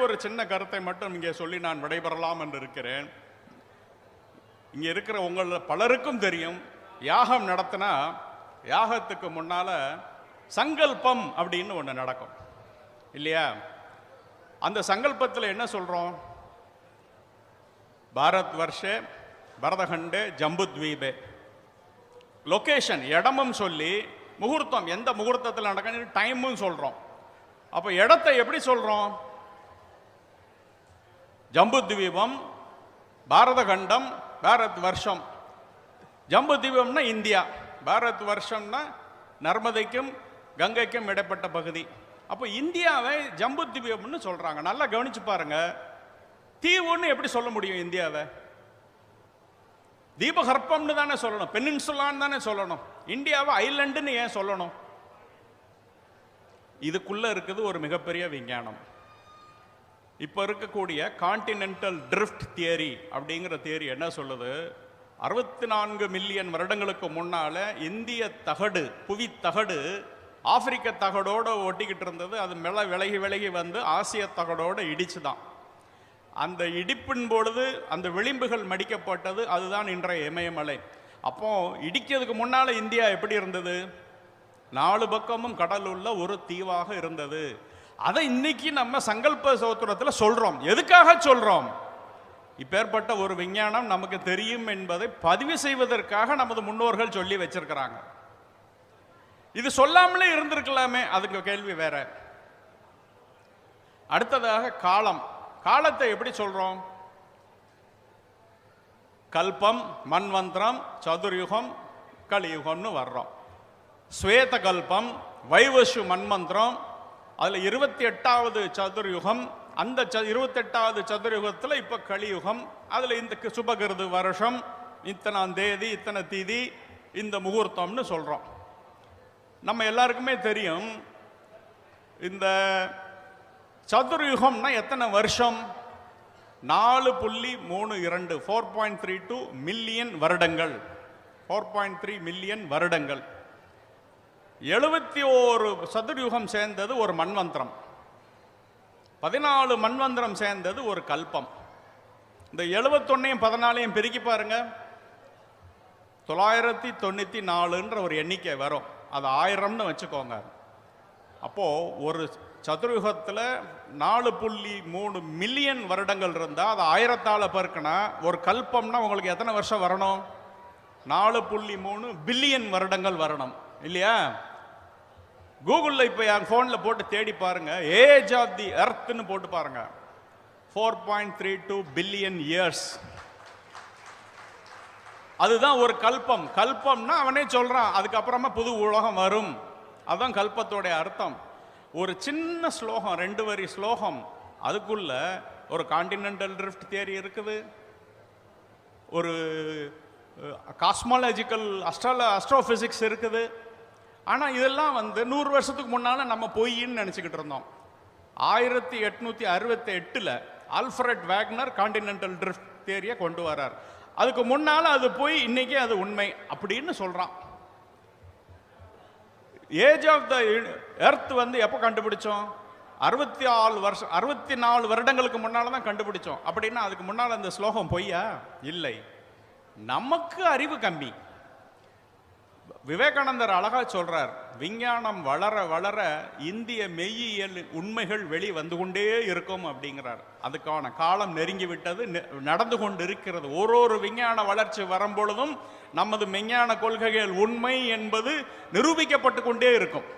ஒரு சின்ன கருத்தை மட்டும் இங்கே சொல்லி நான் விடைபெறலாம் என்று இருக்கிறேன். இங்கே இருக்கிற உங்கள பலருக்கும் தெரியும், யாகம் நடத்தினா யாகத்துக்கு முன்னால சங்கல்பம் அப்படின்னு ஒன்று நடக்கும் இல்லையா? அந்த சங்கல்பத்தில் என்ன சொல்றோம்? பாரத் வர்ஷே பரதகண்டே ஜம்புத்வீபே, லொகேஷன் இடமும் சொல்லி முகூர்த்தம் எந்த முகூர்த்தத்தில் நடக்கணும் டைமும் சொல்றோம். அப்போ இடத்தை எப்படி சொல்றோம்? ஜம்புத்வீபம், பாரதகண்டம், பாரத் வருஷம். ஜம்புத்வீபம்னா இந்தியா, பாரத் வருஷம்னா நர்மதைக்கும் கங்கைக்கும் இடைப்பட்ட பகுதி. அப்போ இந்தியாவை ஜம்புத்வீபம்னு சொல்றாங்க. நல்லா கவனிச்சு பாருங்க, தீவுன்னு எப்படி சொல்ல முடியும் இந்தியாவை? தீபகற்பம்னு தானே சொல்லணும், பெனின்சுலான்னு தானே சொல்லணும். இந்தியாவை ஐலண்டுன்னு ஏன் சொல்லணும்? இதுக்குள்ள இருக்குது ஒரு மிகப்பெரிய விஞ்ஞானம். இப்ப இருக்கக்கூடிய கான்டினென்டல் ட்ரிஃப்ட் தியரி அப்படிங்கிற தியரி என்ன சொல்லுது? 64 மில்லியன் வருடங்களுக்கு முன்னால இந்திய தகடு, புவி தகடு ஆப்பிரிக்க தகடோட ஒட்டிக்கிட்டு இருந்தது. அது விலகி விலகி வந்து ஆசிய தகடோட இடிச்சுதான். அந்த இடிப்பின் பொழுது அந்த விளிம்புகள் மடிக்கப்பட்டது. அதுதான் இன்றைய இமயமலை. அப்போ இடிக்கிறதுக்கு முன்னால இந்தியா எப்படி இருந்தது? 4 பக்கமும் கடல் உள்ள ஒரு தீவாக இருந்தது. அதை இன்னைக்கு நம்ம சங்கல்ப சூத்திரத்தில் சொல்றோம். எதுக்காக சொல்றோம்? இப்பேற்பட்ட ஒரு விஞ்ஞானம் நமக்கு தெரியும் என்பதை பதிவு செய்வதற்காக நமது முன்னோர்கள் சொல்லி வச்சிருக்கிறாங்க. இது சொல்லாமலே இருந்திருக்கலாமே, அதுக்கு கேள்வி வேற. அடுத்ததாக காலம். காலத்தை எப்படி சொல்றோம்? கல்பம், மன்வந்திரம், சதுர்யுகம், கலியுகம்னு வர்றோம். ஸ்வேத கல்பம், வைவசு மன்வந்திரம், அதுல 28வது சதுர்யுகம். அந்த 28வது சதுர்யுகத்தில் இப்ப கலியுகம். அதுல இந்த சுபகிருது வருஷம், இத்தனாம் தேதி, இத்தனை திதி, இந்த முகூர்த்தம்னு சொல்றோம். நம்ம எல்லாருக்குமே தெரியும், இந்த சதுர்யுகம்னா எத்தனை வருஷம்? 4.32 4.32 மில்லியன் வருடங்கள். 4.3 மில்லியன் வருடங்கள். 71 சதுர்யுகம் சேர்ந்தது ஒரு மன்வந்திரம். 14 மன்வந்திரம் சேர்ந்தது ஒரு கல்பம். இந்த 71ஐயும் 14ஐயும் பெருக்கி பாருங்க, 994ன்ற ஒரு எண்ணிக்கை வரும். அது 1000ன்னு வச்சுக்கோங்க. அப்போ ஒரு சதுர்யுகத்தில் 4.3 மில்லியன் வருடங்கள் இருந்தால் அது 1000ஆல பெருக்கினா ஒரு கல்பம்னா உங்களுக்கு எத்தனை வருஷம் வரணும்? 4.3 பில்லியன் வருடங்கள் வரணும் இல்லையா? கூகுளில் இப்போ என் ஃபோனில் போட்டு தேடி பாருங்க, ஏஜ் ஆஃப் தி எர்த்னு போட்டு பாருங்க, 4.32 பில்லியன் இயர்ஸ். அதுதான் ஒரு கல்பம். கல்பம்னா அவனே சொல்றான், அதுக்கப்புறமா புது உலகம் வரும். அதுதான் கல்பத்தோடைய அர்த்தம். ஒரு சின்ன ஸ்லோகம், 2 வரி ஸ்லோகம், அதுக்குள்ள ஒரு கான்டினென்டல் ட்ரிஃப்ட் தியரி இருக்குது, ஒரு காஸ்மாலஜிக்கல் அஸ்ட்ரோபிசிக்ஸ் இருக்குது. ஆனால் இதெல்லாம் 100 வருஷத்துக்கு முன்னால நம்ம பொய்ன்னு நினச்சிக்கிட்டு இருந்தோம். 1868 ஆல்ஃபிரட் வேக்னர் கான்டினென்டல் ட்ரிஃப்ட் தியரியை கொண்டு வரார். அதுக்கு முன்னால அது போய் இன்னைக்கு அது உண்மை அப்படின்னு சொல்றான். ஏஜ் ஆஃப் த எர்த் எப்போ கண்டுபிடிச்சோம்? 64 வருடங்களுக்கு முன்னால தான் கண்டுபிடிச்சோம். அப்படின்னா அதுக்கு முன்னால் அந்த ஸ்லோகம் பொய்யா? இல்லை. நமக்கு அறிவு கம்மி. விவேகானந்தர் அழகா சொல்றார், விஞ்ஞானம் வளர வளர இந்திய மெய்யியல் உண்மைகள் வெளி வந்து கொண்டே இருக்கும் அப்படிங்கிறார். அதுக்கான காலம் நெருங்கி விட்டது, நடந்து கொண்டு இருக்கிறது. ஒரு விஞ்ஞான வளர்ச்சி வரும்பொழுதும் நமது விஞ்ஞான கொள்கைகள் உண்மை என்பது நிரூபிக்கப்பட்டு கொண்டே இருக்கும்.